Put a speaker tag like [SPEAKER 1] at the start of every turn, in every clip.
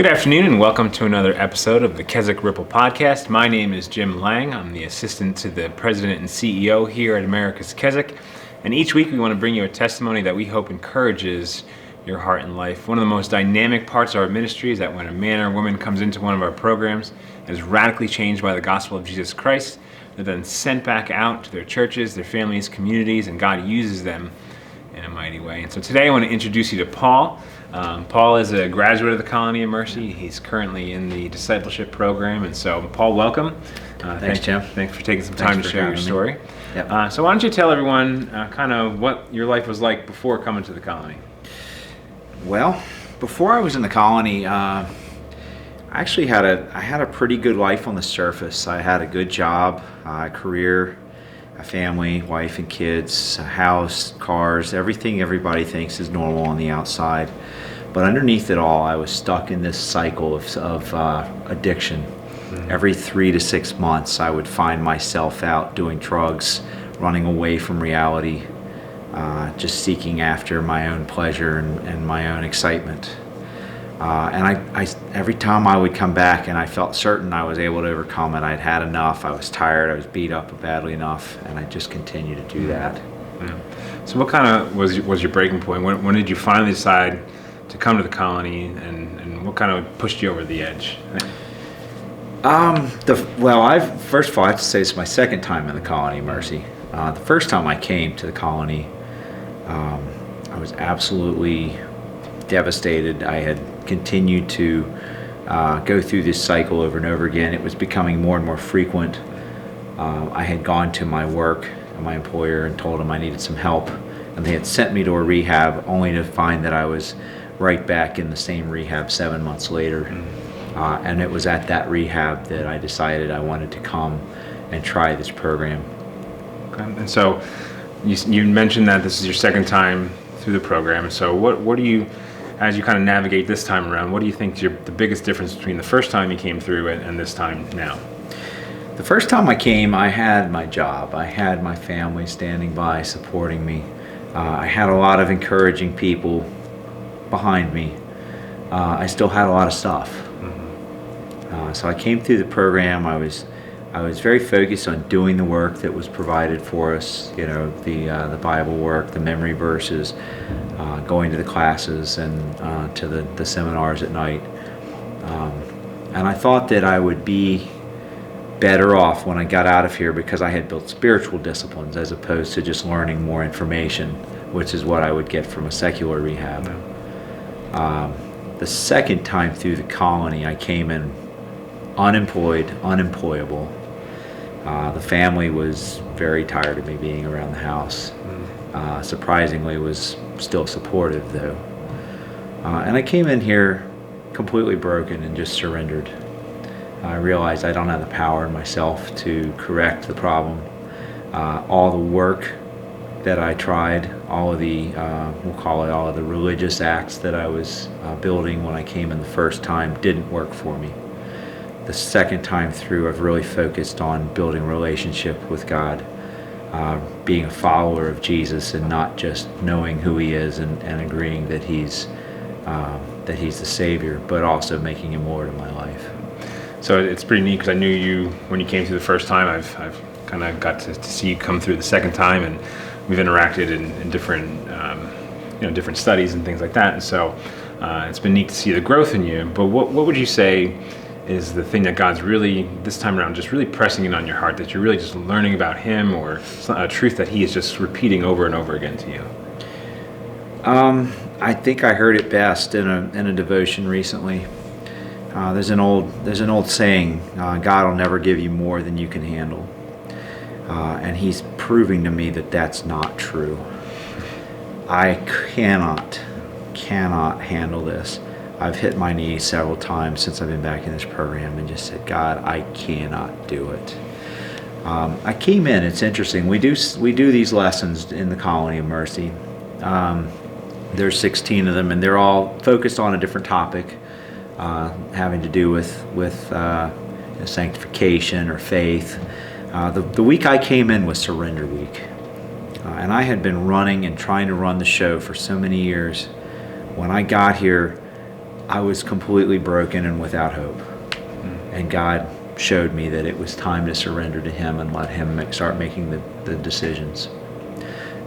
[SPEAKER 1] Good afternoon and welcome to another episode of the Keswick Ripple Podcast. My name is Jim Lang. I'm the assistant to the president and CEO here at America's Keswick. And each week we want to bring you a testimony that we hope encourages your heart and life. One of the most dynamic parts of our ministry is that when a man or woman comes into one of our programs and is radically changed by the gospel of Jesus Christ, they're then sent back out to their churches, their families, communities, and God uses them in a mighty way. And so today I want to introduce you to Paul. Paul is a graduate of the Colony of Mercy. He's currently in the discipleship program. And so, Paul, welcome.
[SPEAKER 2] Thanks, Jim.
[SPEAKER 1] Thanks for taking some time to share your story.
[SPEAKER 2] Yep.
[SPEAKER 1] So why don't you tell everyone kind of what your life was like before coming to the Colony?
[SPEAKER 2] Well, before I was in the Colony, I actually had a pretty good life on the surface. I had a good job, a career, a family, wife and kids, a house, cars, everything everybody thinks is normal on the outside. But underneath it all, I was stuck in this cycle of addiction. Mm-hmm. Every 3 to 6 months, I would find myself out doing drugs, running away from reality, just seeking after my own pleasure and my own excitement. And I every time I would come back and I felt certain I was able to overcome it, I'd had enough, I was tired, I was beat up badly enough, and I just continued to do that.
[SPEAKER 1] Yeah. So what kind of was your breaking point? When did you finally decide to come to the Colony, and what kind of pushed you over the edge?
[SPEAKER 2] First of all, I have to say it's my second time in the Colony of Mercy. The first time I came to the Colony, I was absolutely devastated. I had continued to go through this cycle over and over again. It was becoming more and more frequent. I had gone to my work, my employer, and told them I needed some help, and they had sent me to a rehab only to find that I was right back in the same rehab 7 months later. Mm-hmm. And it was at that rehab that I decided I wanted to come and try this program.
[SPEAKER 1] Okay. And so you mentioned that this is your second time through the program. So what do you, as you kind of navigate this time around, what do you think is the biggest difference between the first time you came through and this time now?
[SPEAKER 2] The first time I came, I had my job. I had my family standing by, supporting me. I had a lot of encouraging people behind me. I still had a lot of stuff. Mm-hmm. So I came through the program. I was very focused on doing the work that was provided for us, the Bible work, the memory verses, going to the classes and to the seminars at night. And I thought that I would be better off when I got out of here because I had built spiritual disciplines as opposed to just learning more information, which is what I would get from a secular rehab. The second time through the Colony, I came in unemployed, unemployable. The family was very tired of me being around the house. Surprisingly, was still supportive though. And I came in here completely broken and just surrendered. I realized I don't have the power in myself to correct the problem. All the work that I tried, all of the, all of the religious acts that I was building when I came in the first time didn't work for me. The second time through, I've really focused on building a relationship with God, being a follower of Jesus and not just knowing who He is and agreeing that He's the Savior, but also making Him Lord of my life.
[SPEAKER 1] So it's pretty neat because I knew you when you came through the first time. I've kind of got to see you come through the second time, and we've interacted in different different studies and things like that. And so it's been neat to see the growth in you. But what would you say is the thing that God's really, this time around, just really pressing in on your heart, that you're really just learning about Him, or a truth that He is just repeating over and over again to you?
[SPEAKER 2] I think I heard it best in a devotion recently. There's an old saying, God will never give you more than you can handle. And He's proving to me that that's not true. I cannot handle this. I've hit my knees several times since I've been back in this program and just said, God, I cannot do it. I came in, it's interesting, we do these lessons in the Colony of Mercy. There's 16 of them, and they're all focused on a different topic, having to do with sanctification or faith. The week I came in was Surrender Week. And I had been running and trying to run the show for so many years. When I got here, I was completely broken and without hope. And God showed me that it was time to surrender to Him and let Him start making the decisions.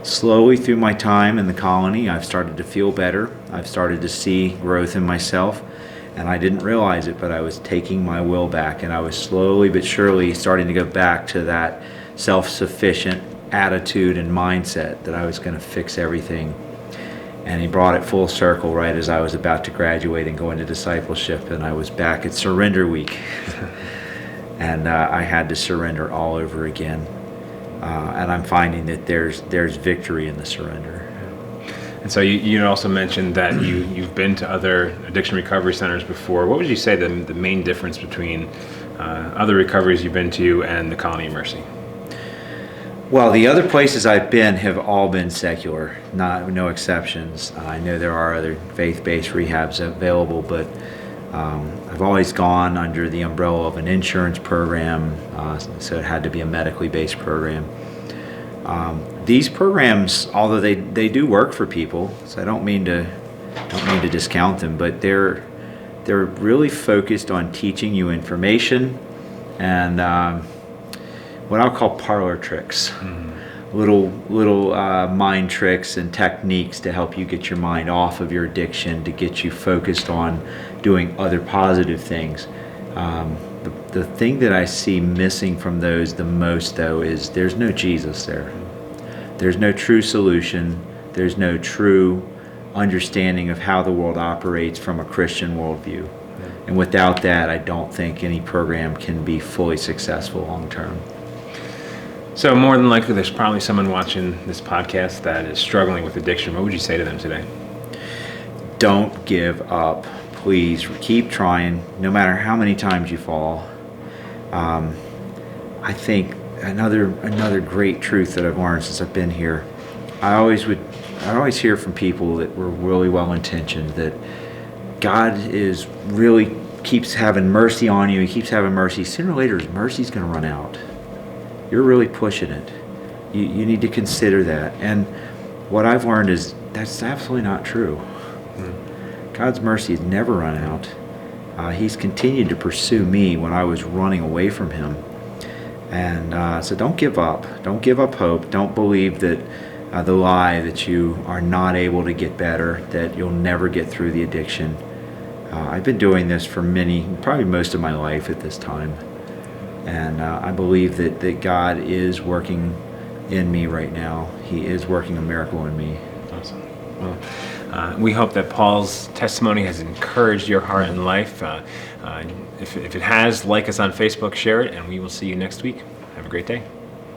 [SPEAKER 2] Slowly through my time in the colony, I've started to feel better. I've started to see growth in myself, and I didn't realize it, but I was taking my will back, and I was slowly but surely starting to go back to that self-sufficient attitude and mindset that I was going to fix everything. And He brought it full circle right as I was about to graduate and go into discipleship, and I was back at Surrender Week. And I had to surrender all over again. And I'm finding that there's victory in the surrender.
[SPEAKER 1] And so you also mentioned that you've been to other addiction recovery centers before. What would you say the main difference between other recoveries you've been to and the Colony of Mercy?
[SPEAKER 2] Well, the other places I've been have all been secular, no exceptions. I know there are other faith-based rehabs available, but I've always gone under the umbrella of an insurance program, so it had to be a medically based program. These programs, although they do work for people, so I don't mean to discount them, but they're really focused on teaching you information and what I'll call parlor tricks. Little mind tricks and techniques to help you get your mind off of your addiction, to get you focused on doing other positive things. The thing that I see missing from those the most, though, is there's no Jesus there. There's no true solution. There's no true understanding of how the world operates from a Christian worldview. And without that, I don't think any program can be fully successful long term.
[SPEAKER 1] So more than likely, there's probably someone watching this podcast that is struggling with addiction. What would you say to them today?
[SPEAKER 2] Don't give up. Please keep trying, no matter how many times you fall. I think another great truth that I've learned since I've been here, I always hear from people that were really well intentioned that God is really keeps having mercy on you. He keeps having mercy. Sooner or later, His mercy's going to run out. You're really pushing it. You need to consider that. And what I've learned is that's absolutely not true. God's mercy has never run out. He's continued to pursue me when I was running away from Him. And so don't give up. Don't give up hope. Don't believe that the lie that you are not able to get better, that you'll never get through the addiction. I've been doing this for probably most of my life at this time. And I believe that God is working in me right now. He is working a miracle in me.
[SPEAKER 1] Awesome. Well, we hope that Paul's testimony has encouraged your heart and life. If it has, like us on Facebook, share it, and we will see you next week. Have a great day.